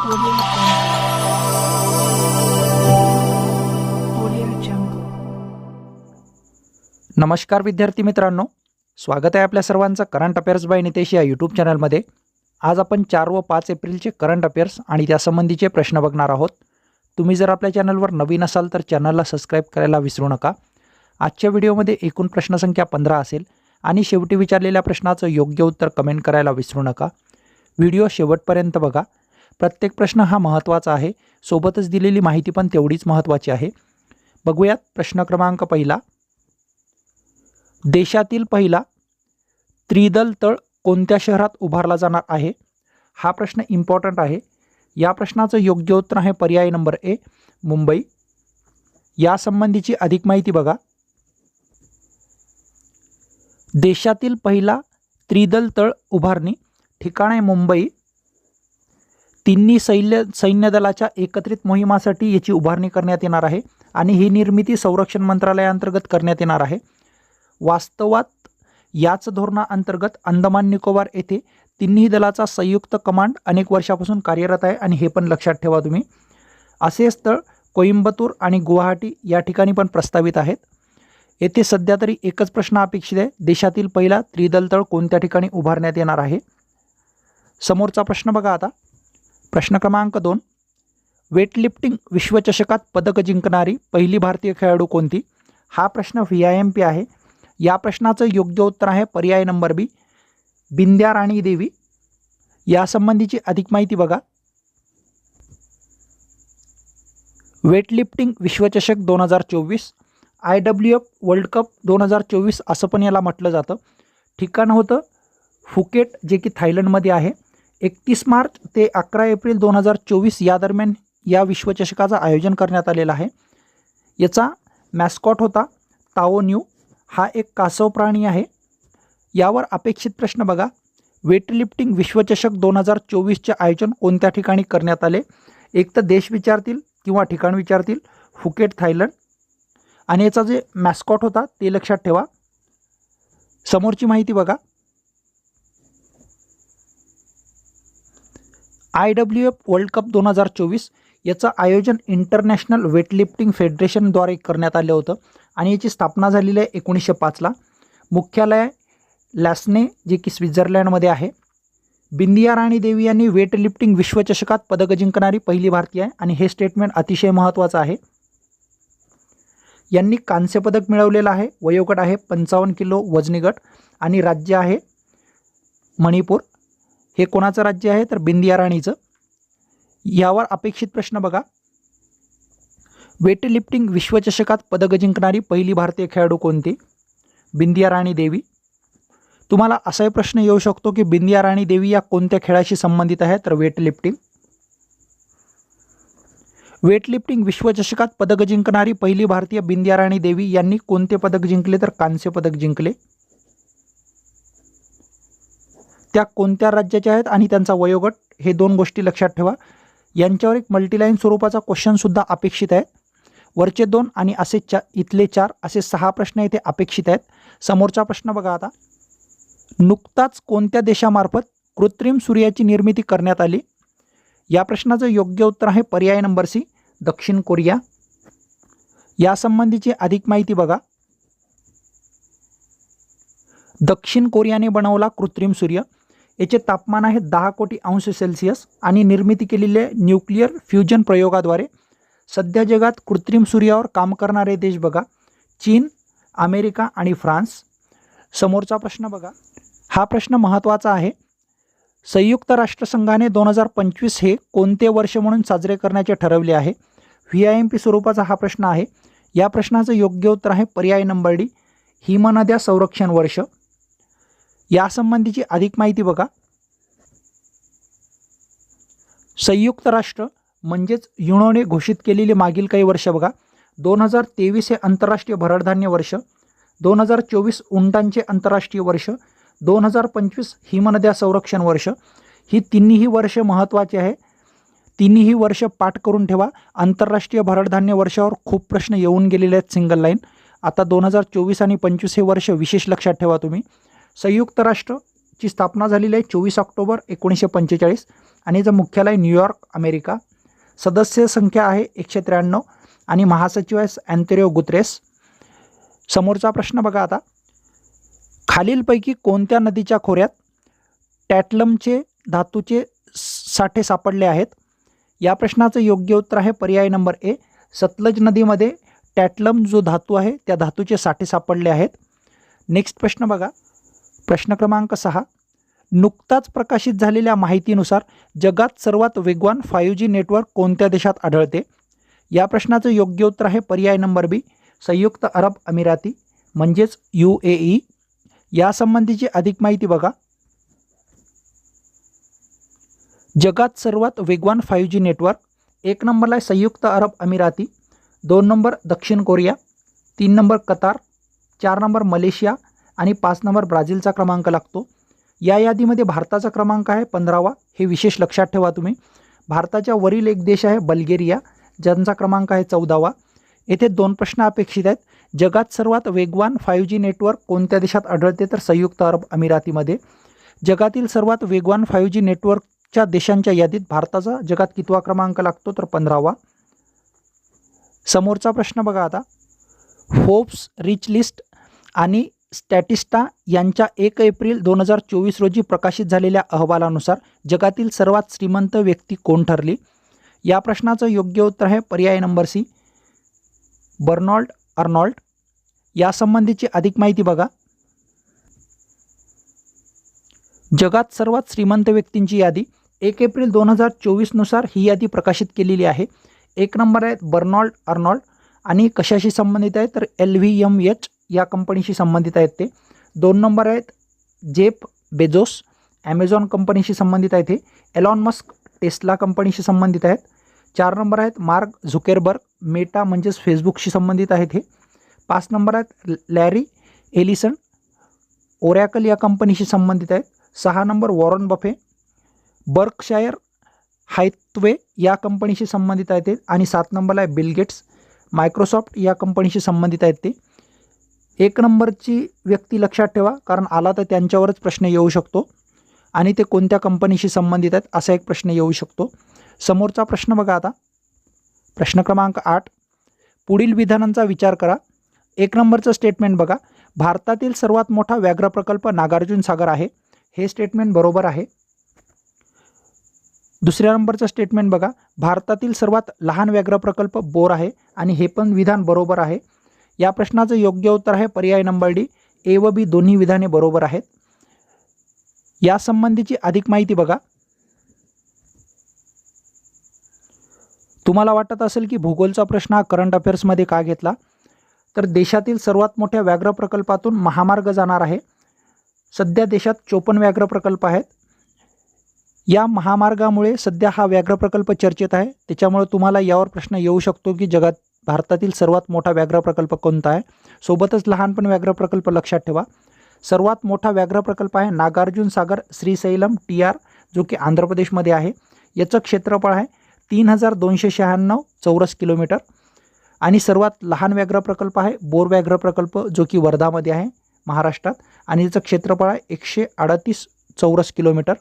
Audio Jungle. नमस्कार विद्यार्थी मित्रांनो, स्वागत आहे आपल्या सर्वांचं करंट अफेअर्स बाय नितेश या यूट्यूब चॅनलमध्ये। आज आपण 4 व 5 एप्रिलचे करंट अफेअर्स आणि त्यासंबंधीचे प्रश्न बघणार आहोत। तुम्ही जर आपल्या चॅनलवर नवीन असाल तर चॅनलला सबस्क्राइब करायला विसरू नका। आजच्या व्हिडिओमध्ये एकूण प्रश्नसंख्या 15 असेल आणि शेवटी विचारलेल्या प्रश्नाचं योग्य उत्तर कमेंट करायला विसरू नका। व्हिडिओ शेवटपर्यंत बघा। प्रत्येक प्रश्न हा महत्त्वाचा आहे, सोबतच दिलेली माहिती पण तेवढीच महत्त्वाची आहे। बघूयात प्रश्न क्रमांक पहिला। देशातील पहिला त्रिदल तळ कोणत्या शहरात उभारला जाणार आहे? हा प्रश्न इम्पॉर्टंट आहे। या प्रश्नाचं योग्य उत्तर आहे पर्याय नंबर ए, मुंबई। या संबंधीची अधिक माहिती बघा। देशातील पहिला त्रिदल तळ उभारणी ठिकाण आहे मुंबई। तिन्ही सैन्य दलाच्या एकत्रित मोहिमासाठी याची उभारणी करण्यात येणार आहे आणि ही निर्मिती संरक्षण मंत्रालयाअंतर्गत करण्यात येणार आहे। वास्तवात याच धोरणाअंतर्गत अंदमान निकोबार येथे तिन्ही दलाचा संयुक्त कमांड अनेक वर्षापासून कार्यरत आहे आणि हे पण लक्षात ठेवा तुम्ही। असे स्थळ कोइंबतूर आणि गुवाहाटी या ठिकाणी पण प्रस्तावित आहेत। येथे सध्या तरी एकच प्रश्न अपेक्षित आहे, देशातील पहिला त्रिदल तळ कोणत्या ठिकाणी उभारण्यात येणार आहे? समोरचा प्रश्न बघा आता। प्रश्न क्रमांक 2, वेटलिफ्टिंग विश्वचषकात पदक जिंकणारी पहिली भारतीय खेळाडू कोणती? हा प्रश्न VIMP आहे। या प्रश्नाचं योग्य उत्तर आहे पर्याय नंबर बी, बिंद्या राणी देवी। या संबंधीची अधिक माहिती बघा। वेटलिफ्टिंग विश्वचषक 2024 IWF वर्ल्ड कप 2024 असं पण याला म्हटलं जातं। ठिकाण होतं फुकेट, जे की थायलंडमध्ये आहे। 31 मार्च ते 11 एप्रिल 2024 या दरम्यान या विश्वचषकाचं आयोजन करण्यात आलेलं आहे। याचा मॅस्कॉट होता ताओ न्यू। हा एक कासव प्राणी आहे। यावर अपेक्षित प्रश्न बघा। वेटलिफ्टिंग विश्वचषक 2024चे आयोजन कोणत्या ठिकाणी करण्यात आले? एक तर देश विचारतील किंवा ठिकाण विचारतील। Phuket, Thailand. आणि याचा जे मॅस्कॉट होता ते लक्षात ठेवा। समोरची माहिती बघा। IWF वर्ल्ड कप 2024 याचं आयोजन इंटरनॅशनल वेटलिफ्टिंग फेडरेशनद्वारे करण्यात आलं होतं आणि याची स्थापना झालेली आहे 1905ला। मुख्यालय लॅस्ने, जे की स्वित्झर्लंडमध्ये आहे। बिंदिया राणी देवी यांनी वेटलिफ्टिंग विश्वचषकात पदक जिंकणारी पहिली भारतीय आहे आणि हे स्टेटमेंट अतिशय महत्त्वाचं आहे। यांनी कांस्य पदक मिळवलेलं आहे। वयोगट आहे 55 किलो वजनी गट आणि राज्य आहे मणिपूर। हे कोणाचं राज्य आहे तर बिंदिया राणीचं। यावर अपेक्षित प्रश्न बघा। वेटलिफ्टिंग विश्वचषकात पदक जिंकणारी पहिली भारतीय खेळाडू कोणती? बिंदिया राणी देवी। तुम्हाला असाही प्रश्न येऊ शकतो की बिंदिया राणी देवी या कोणत्या खेळाशी संबंधित आहे तर वेटलिफ्टिंग। वेटलिफ्टिंग विश्वचषकात पदक जिंकणारी पहिली भारतीय बिंदिया राणी देवी यांनी कोणते पदक जिंकले तर कांस्य पदक जिंकले। त्या कोणत्या राज्याच्या आहेत आणि त्यांचा वयोगट, हे दोन गोष्टी लक्षात ठेवा। यांच्यावर एक मल्टीलाईन स्वरूपाचा क्वेश्चनसुद्धा अपेक्षित आहे। वरचे 2 आणि असे इथले 4 असे 6 प्रश्न इथे अपेक्षित आहेत। समोरचा प्रश्न बघा आता। नुकताच कोणत्या देशामार्फत कृत्रिम सूर्याची निर्मिती करण्यात आली? या प्रश्नाचं योग्य उत्तर आहे पर्याय नंबर सी, दक्षिण कोरिया। या संबंधीची अधिक माहिती बघा। दक्षिण कोरियाने बनवला कृत्रिम सूर्य। याचे तापमान आहे 10 कोटी अंश सेल्सिअस आणि निर्मिती केलेली आहे न्यूक्लिअर फ्युजन प्रयोगाद्वारे। सध्या जगात कृत्रिम सूर्यावर काम करणारे देश बघा, चीन, अमेरिका आणि फ्रान्स। समोरचा प्रश्न बघा। हा प्रश्न महत्त्वाचा आहे। संयुक्त राष्ट्रसंघाने 2025 हे कोणते वर्ष म्हणून साजरे करण्याचे ठरवले आहे? VIMP स्वरूपाचा हा प्रश्न आहे। या प्रश्नाचं योग्य उत्तर आहे पर्याय नंबर डी, हिमनद्या संरक्षण वर्ष। या संबंधीची अधिक माहिती बघा। संयुक्त राष्ट्र म्हणजेच युनोने घोषित केलेली मागील काही वर्ष बघा। 2023 हे आंतरराष्ट्रीय भरडधान्य वर्ष, 2024 उंटांचे आंतरराष्ट्रीय वर्ष, 2025 हिमनद्या संरक्षण वर्ष। ही तिन्ही वर्ष महत्त्वाची आहे। तिन्ही वर्ष पाठ करून ठेवा। आंतरराष्ट्रीय भरडधान्य वर्षावर खूप प्रश्न येऊन गेलेले आहेत सिंगल लाईन। आता 2024 आणि 25 हे वर्ष विशेष लक्षात ठेवा तुम्ही। संयुक्त राष्ट्रची स्थापना झालेली आहे 24 ऑक्टोबर 1945 आणि याचं मुख्यालय न्यूयॉर्क, अमेरिका. सदस्य संख्या आहे 193 आणि महासचिव आहे अँतोनियो गुतेरेस. समोरचा प्रश्न बघा आता, खालीलपैकी कोणत्या नदीच्या खोऱ्यात टॅटलमचे धातूचे साठे सापडले आहेत? या प्रश्नाचं योग्य उत्तर आहे पर्याय नंबर ए, सतलज नदीमध्ये टॅटलम जो धातू आहे त्या धातूचे साठे सापडले आहेत. नेक्स्ट प्रश्न बघा, प्रश्न क्रमांक 6, नुकताच प्रकाशित झालेल्या माहितीनुसार जगात सर्वात वेगवान 5G नेटवर्क कोणत्या देशात आढळते? या प्रश्नाचं योग्य उत्तर आहे पर्याय नंबर बी, संयुक्त अरब अमिराती म्हणजेच UAE. यासंबंधीची अधिक माहिती बघा. जगात सर्वात वेगवान 5G नेटवर्क 1 नंबरला आहे संयुक्त अरब अमिराती, 2 नंबर दक्षिण Korea, 3 number Qatar, 4 number Malaysia आणि 5 नंबर ब्राझीलचा क्रमांक लागतो. या यादीमध्ये भारताचा क्रमांक आहे 15वा. हे विशेष लक्षात ठेवा तुम्ही. भारताच्या वरील एक देश आहे बल्गेरिया, ज्यांचा क्रमांक आहे 14वा. येथे 2 प्रश्न अपेक्षित आहेत. जगात सर्वात वेगवान 5G नेटवर्क कोणत्या देशात आढळते? तर संयुक्त अरब अमिरातीमध्ये. जगातील सर्वात वेगवान 5G नेटवर्कच्या देशांच्या यादीत भारताचा जगात कितवा क्रमांक लागतो? तर 15वा. समोरचा प्रश्न बघा आता, फोर्ब्स रिच लिस्ट आणि स्टॅटिस्टा यांच्या 1 एप्रिल 2024 रोजी प्रकाशित झालेल्या अहवालानुसार जगातील सर्वात श्रीमंत व्यक्ती कोण ठरली? या प्रश्नाचं योग्य उत्तर आहे पर्याय नंबर सी, बर्नार्ड अर्नॉल्ड. यासंबंधीची अधिक माहिती बघा. जगात सर्वात श्रीमंत व्यक्तींची यादी 1 एप्रिल 2024 नुसार ही यादी प्रकाशित केलेली आहे. 1 नंबर आहेत बर्नार्ड अर्नॉल्ड आणि कशाशी संबंधित आहे? तर LVMH या कंपनीशी संबंधित आहेत ते. 2 नंबर आहेत जेफ बेझोस, ॲमेझॉन कंपनीशी संबंधित आहेत हे. एलॉन मस्क, टेस्ला कंपनीशी संबंधित आहेत. 4 नंबर आहेत मार्क झुकेरबर्ग, मेटा म्हणजेच फेसबुकशी संबंधित आहेत हे. 5 नंबर आहेत लॅरी एलिसन, ओरॅकल या कंपनीशी संबंधित आहेत. 6 नंबर वॉरन बफे, बर्कशायर हायथवे या कंपनीशी संबंधित आहेत ते. आणि 7 नंबरला आहे बिल गेट्स, मायक्रोसॉफ्ट या कंपनीशी संबंधित आहेत ते. 1 नंबरची व्यक्ती लक्षात ठेवा, कारण आला तर त्यांच्यावरच प्रश्न येऊ शकतो आणि ते कोणत्या कंपनीशी संबंधित आहेत असा एक प्रश्न येऊ शकतो. समोरचा प्रश्न बघा आता, प्रश्न क्रमांक 8, पुढील विधानांचा विचार करा. 1 नंबरचं स्टेटमेंट बघा, भारतातील सर्वात मोठा व्याघ्र प्रकल्प नागार्जुन सागर आहे. हे स्टेटमेंट बरोबर आहे. दुसऱ्या नंबरचं स्टेटमेंट बघा, भारतातील सर्वात लहान व्याघ्र प्रकल्प बोर आहे आणि हे पण विधान बरोबर आहे. या प्रश्नाचं योग्य उत्तर आहे पर्याय नंबर डी, ए व बी दोन्ही विधाने बरोबर आहेत. यासंबंधीची अधिक माहिती बघा. तुम्हाला वाटत असेल की भूगोलचा प्रश्न हा करंट अफेअर्समध्ये का घेतला? तर देशातील सर्वात मोठ्या व्याघ्र प्रकल्पातून महामार्ग जाणार आहे. सध्या देशात 54 व्याघ्र प्रकल्प आहेत. या महामार्गामुळे सध्या हा व्याघ्र प्रकल्प चर्चेत आहे. त्याच्यामुळे तुम्हाला यावर प्रश्न येऊ शकतो की भारतातील सर्वात मोठा व्याघ्र प्रकल्प कोणता आहे? सोबतच लहान पण व्याघ्र प्रकल्प लक्षात ठेवा. सर्वात मोठा व्याघ्र प्रकल्प आहे नागार्जुन सागर श्रीशैलम TR, जो की आंध्र प्रदेशमध्ये आहे. याचं क्षेत्रफळ आहे 3296 चौरस किलोमीटर. आणि सर्वात लहान व्याघ्र प्रकल्प आहे बोर व्याघ्र प्रकल्प, जो की वर्धामध्ये आहे महाराष्ट्रात, आणि याचं क्षेत्रफळ आहे 138 चौरस किलोमीटर.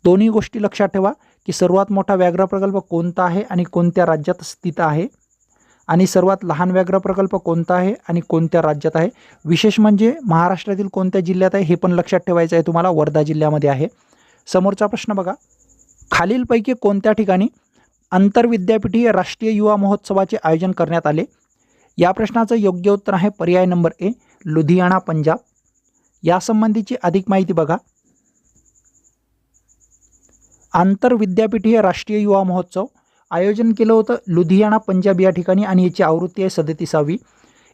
दोन्ही गोष्टी लक्षात ठेवा की सर्वात मोठा व्याघ्र प्रकल्प कोणता आहे आणि कोणत्या राज्यात स्थित आहे, आणि सर्वात लहान व्याघ्र प्रकल्प कोणता आहे आणि कोणत्या राज्यात आहे. विशेष म्हणजे महाराष्ट्रातील कोणत्या जिल्ह्यात आहे हे पण लक्षात ठेवायचं आहे तुम्हाला, वर्धा जिल्ह्यामध्ये आहे. समोरचा प्रश्न बघा, खालीलपैकी कोणत्या ठिकाणी आंतरविद्यापीठीय राष्ट्रीय युवा महोत्सवाचे आयोजन करण्यात आले? या प्रश्नाचं योग्य उत्तर आहे पर्याय नंबर ए, लुधियाना, पंजाब. यासंबंधीची अधिक माहिती बघा. आंतरविद्यापीठीय राष्ट्रीय युवा महोत्सव आयोजन केलं होतं लुधियाना, पंजाब या ठिकाणी आणि याची आवृत्ती आहे 37वी.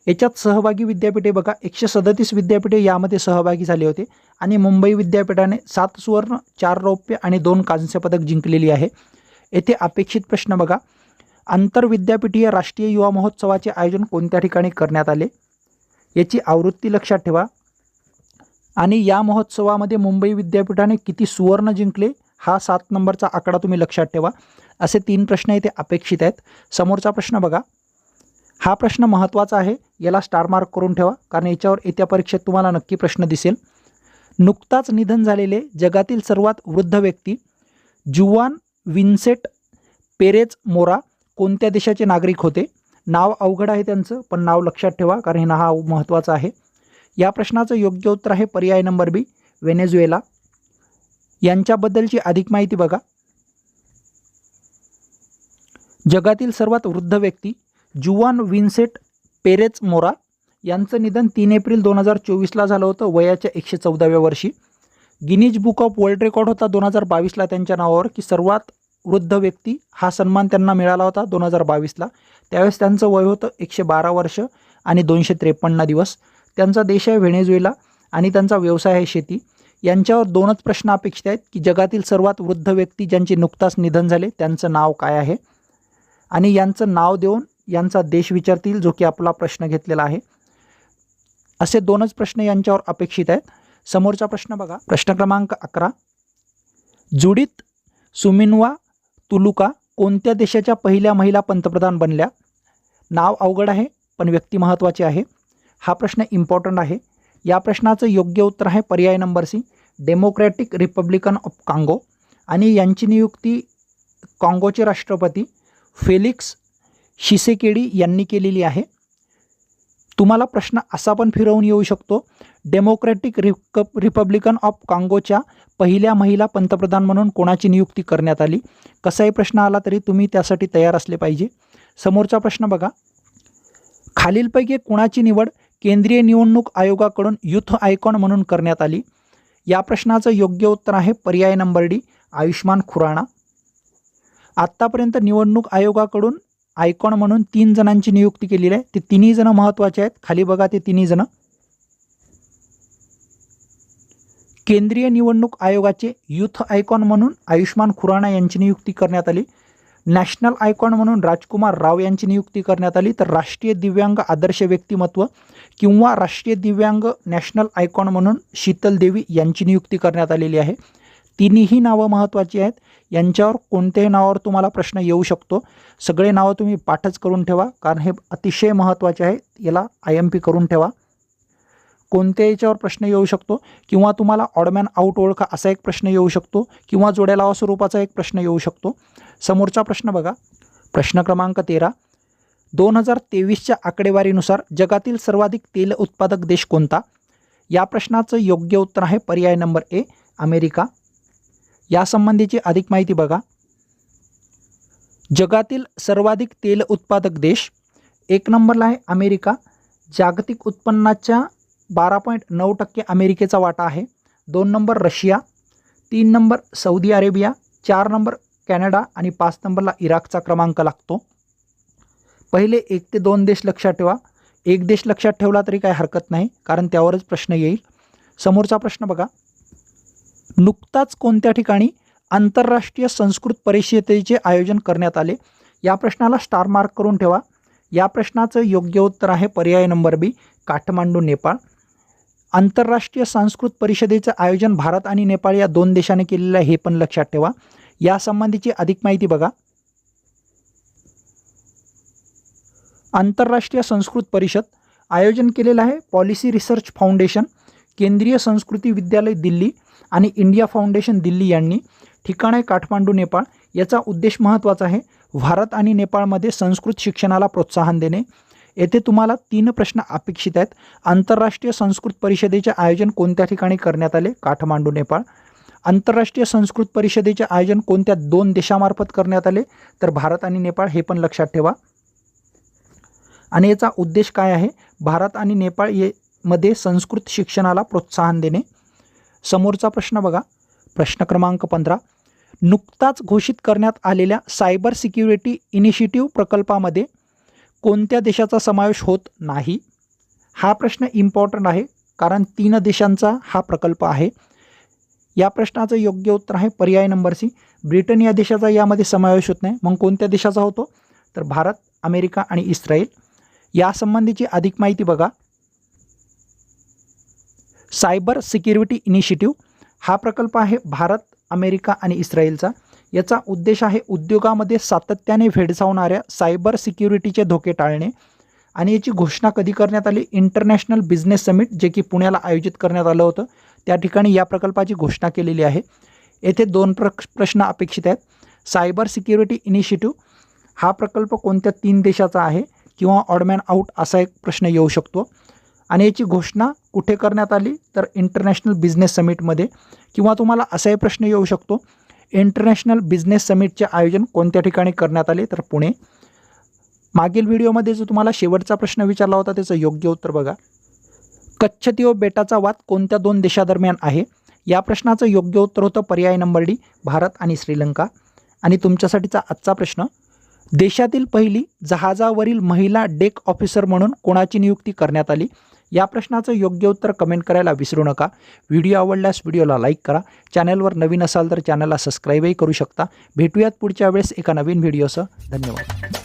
याच्यात सहभागी विद्यापीठे बघा 137 विद्यापीठे यामध्ये सहभागी झाले होते आणि मुंबई विद्यापीठाने 7 सुवर्ण, 4 रौप्य आणि 2 कांस्य पदक जिंकलेली आहे. येथे अपेक्षित प्रश्न बघा, आंतरविद्यापीठीय राष्ट्रीय युवा महोत्सवाचे आयोजन कोणत्या ठिकाणी करण्यात आले? याची आवृत्ती लक्षात ठेवा. आणि या महोत्सवामध्ये मुंबई विद्यापीठाने किती सुवर्ण जिंकले हा 7 नंबरचा आकडा तुम्ही लक्षात ठेवा. असे 3 प्रश्न इथे अपेक्षित आहेत. समोरचा प्रश्न बघा, हा प्रश्न महत्त्वाचा आहे, याला स्टार मार्क करून ठेवा कारण याच्यावर येत्या परीक्षेत तुम्हाला नक्की प्रश्न दिसेल. नुकताच निधन झालेले जगातील सर्वात वृद्ध व्यक्ती जुआन विन्सेंट पेरेज मोरा कोणत्या देशाचे नागरिक होते? नाव अवघड आहे त्यांचं, पण नाव लक्षात ठेवा कारण हे नाव महत्त्वाचं आहे. या प्रश्नाचं योग्य उत्तर आहे पर्याय नंबर बी, व्हेनेझुएला. यांच्याबद्दलची अधिक माहिती बघा. जगातील सर्वात वृद्ध व्यक्ती जुआन विन्सेंट पेरेज मोरा यांचं निधन 3 एप्रिल 2024ला झालं होतं वयाच्या 114व्या वर्षी. Guinness book of world record होता 2022ला त्यांच्या नावावर की सर्वात वृद्ध व्यक्ती, हा सन्मान त्यांना मिळाला होता 2022ला. त्यावेळेस त्यांचं वय होतं 112 वर्ष आणि 253 दिवस. त्यांचा देश आहे व्हेनेझुएला आणि त्यांचा व्यवसाय आहे शेती. यांच्यावर 2च प्रश्न अपेक्षित आहेत की जगातील सर्वात वृद्ध व्यक्ती ज्यांचे नुकताच निधन झाले त्यांचं नाव काय आहे, आणि यांचं नाव देऊन यांचा देश विचारतील, जो की आपला प्रश्न घेतलेला आहे. असे 2च प्रश्न यांच्यावर अपेक्षित आहेत. समोरचा प्रश्न बघा. प्रश्न क्रमांक 11. जुडिथ सुमिनवा तुलुका कोणत्या देशाच्या पहिल्या महिला पंतप्रधान बनल्या? नाव अवघड आहे पण व्यक्ती महत्त्वाची आहे. हा प्रश्न इम्पॉर्टंट आहे. या प्रश्नाचं योग्य उत्तर आहे पर्याय number C, democratic republic of Congo. आणि यांची नियुक्ती काँगोचे राष्ट्रपती फेलिक्स शिसेकेडी यांनी केलेली आहे. तुम्हाला प्रश्न असा पण फिरवून येऊ शकतो, डेमोक्रॅटिक रिपब्लिकन ऑफ कांगोच्या पहिल्या महिला पंतप्रधान म्हणून कोणाची नियुक्ती करण्यात आली? कसाही प्रश्न आला तरी तुम्ही त्यासाठी तयार असले पाहिजे. समोरचा प्रश्न बघा. खालीलपैकी कोणाची निवड केंद्रीय निवडणूक आयोगाकडून युथ आयकॉन म्हणून करण्यात आली? या प्रश्नाचं योग्य उत्तर आहे पर्याय नंबर डी, आयुष्मान खुराणा. आत्तापर्यंत निवडणूक आयोगाकडून आयकॉन म्हणून 3 जणांची नियुक्ती केलेली आहे. ते 3ही जण महत्त्वाचे आहेत. खाली बघा ते 3ही जण. केंद्रीय निवडणूक आयोगाचे युथ आयकॉन म्हणून आयुष्मान खुराणा यांची नियुक्ती करण्यात आली. नॅशनल आयकॉन म्हणून राजकुमार राव यांची नियुक्ती करण्यात आली. तर राष्ट्रीय दिव्यांग आदर्श व्यक्तिमत्व किंवा राष्ट्रीय दिव्यांग नॅशनल आयकॉन म्हणून शीतल देवी यांची नियुक्ती करण्यात आलेली आहे. 3ही नावं महत्त्वाची आहेत. यांच्यावर कोणत्याही नावावर तुम्हाला प्रश्न येऊ शकतो. सगळे नावं तुम्ही पाठच करून ठेवा कारण हे अतिशय महत्त्वाचे आहे. याला IMP करून ठेवा. कोणत्या याच्यावर प्रश्न येऊ शकतो किंवा तुम्हाला ऑडमॅन आउट ओळखा असा एक प्रश्न येऊ शकतो किंवा जोड्या लावा स्वरूपाचा एक प्रश्न येऊ शकतो. समोरचा प्रश्न बघा. प्रश्न क्रमांक 13. 2023च्या आकडेवारीनुसार जगातील सर्वाधिक तेल उत्पादक देश कोणता? या प्रश्नाचं योग्य उत्तर आहे पर्याय नंबर ए, अमेरिका. यासंबंधीची अधिक माहिती बघा. जगातील सर्वाधिक तेल उत्पादक देश 1 नंबरला आहे अमेरिका. जागतिक उत्पन्नाच्या 12.9% अमेरिकेचा वाटा आहे. 2 number Russia, 3 number Saudi Arabia, 4 number Canada आणि 5 नंबरला इराकचा क्रमांक लागतो. पहिले 1 ते 2 देश लक्षात ठेवा. एक देश लक्षात ठेवला तरी काही हरकत नाही कारण त्यावरच प्रश्न येईल. समोरचा प्रश्न बघा. नुकताच कोणत्या ठिकाणी आंतरराष्ट्रीय संस्कृत परिषदेचे आयोजन करण्यात आले? या प्रश्नाला स्टार मार्क करून ठेवा. या प्रश्नाचं योग्य उत्तर आहे पर्याय नंबर बी, काठमांडू, नेपाळ. आंतरराष्ट्रीय संस्कृत परिषदेचं आयोजन भारत आणि नेपाळ या 2 देशांनी केलेलं आहे, हे पण लक्षात ठेवा. यासंबंधीची अधिक माहिती बघा. आंतरराष्ट्रीय संस्कृत परिषद आयोजन केलेलं आहे पॉलिसी रिसर्च फाउंडेशन, केंद्रीय संस्कृती विद्यालय दिल्ली आणि इंडिया फाउंडेशन दिल्ली यांनी. ठिकाण आहे काठमांडू, नेपाळ. याचा उद्देश महत्त्वाचा आहे, भारत आणि नेपाळमध्ये संस्कृत शिक्षणाला प्रोत्साहन देणे. येथे तुम्हाला 3 प्रश्न अपेक्षित आहेत. आंतरराष्ट्रीय संस्कृत परिषदेचे आयोजन कोणत्या ठिकाणी करण्यात आले? काठमांडू, नेपाळ. आंतरराष्ट्रीय संस्कृत परिषदेचे आयोजन कोणत्या 2 देशामार्फत करण्यात आले? तर भारत आणि नेपाळ, हे पण लक्षात ठेवा. आणि याचा उद्देश काय आहे? भारत आणि नेपाळ मध्ये संस्कृत शिक्षणाला प्रोत्साहन देणे. समोरचा प्रश्न बघा. प्रश्न क्रमांक 15. नुकताच घोषित करण्यात आलेल्या सायबर सिक्युरिटी इनिशिएटिव्ह प्रकल्पामध्ये कोणत्या देशाचा समावेश होत नाही? हा प्रश्न इम्पॉर्टंट आहे कारण 3 देशांचा हा प्रकल्प आहे. या प्रश्नाचं योग्य उत्तर आहे पर्याय नंबर सी, ब्रिटन या देशाचा यामध्ये समावेश होत नाही. मग कोणत्या देशाचा होतो? तर भारत, अमेरिका आणि इस्रायल. यासंबंधीची अधिक माहिती बघा. सायबर सिक्युरिटी इनिशिएटिव्ह हा प्रकल्प आहे भारत, अमेरिका आणि इस्रायलचा. याचा उद्देश आहे उद्योगामध्ये सातत्याने भेडसावणाऱ्या सायबर सिक्युरिटीचे धोके टाळणे. आणि याची घोषणा कधी करण्यात आली? इंटरनॅशनल बिझनेस समिट, जे की पुण्याला आयोजित करण्यात आलं होतं, त्या ठिकाणी या प्रकल्पाची घोषणा केलेली आहे. येथे 2 प्रश्न अपेक्षित आहेत. सायबर सिक्युरिटी इनिशिएटिव्ह हा प्रकल्प कोणत्या 3 देशाचा आहे किंवा ऑड मॅन आउट असा एक प्रश्न येऊ शकतो. आणि याची घोषणा कुठे करण्यात आली तर इंटरनॅशनल बिझनेस समिटमध्ये. किंवा तुम्हाला असाही प्रश्न येऊ शकतो, इंटरनॅशनल बिझनेस समिटचे आयोजन कोणत्या ठिकाणी करण्यात आले तर पुणे. मागील व्हिडिओमध्ये जो तुम्हाला शेवटचा प्रश्न विचारला होता त्याचं योग्य उत्तर बघा. कच्छतीओ बेटाचा वाद कोणत्या 2 देशादरम्यान आहे. या प्रश्नाचं योग्य उत्तर होतं पर्याय नंबर डी, भारत आणि श्रीलंका. आणि तुमच्यासाठीचा आजचा प्रश्न, देशातील पहिली जहाजावरील महिला डेक ऑफिसर म्हणून कोणाची नियुक्ती करण्यात आली. या प्रश्नाचं योग्य उत्तर कमेंट करायला विसरू नका. व्हिडिओ आवडल्यास व्हिडिओला लाईक करा. चॅनलवर नवीन असाल तर चॅनलला सबस्क्राईबही करू शकता. भेटूयात पुढच्या वेळेस एका नवीन व्हिडिओसह. धन्यवाद.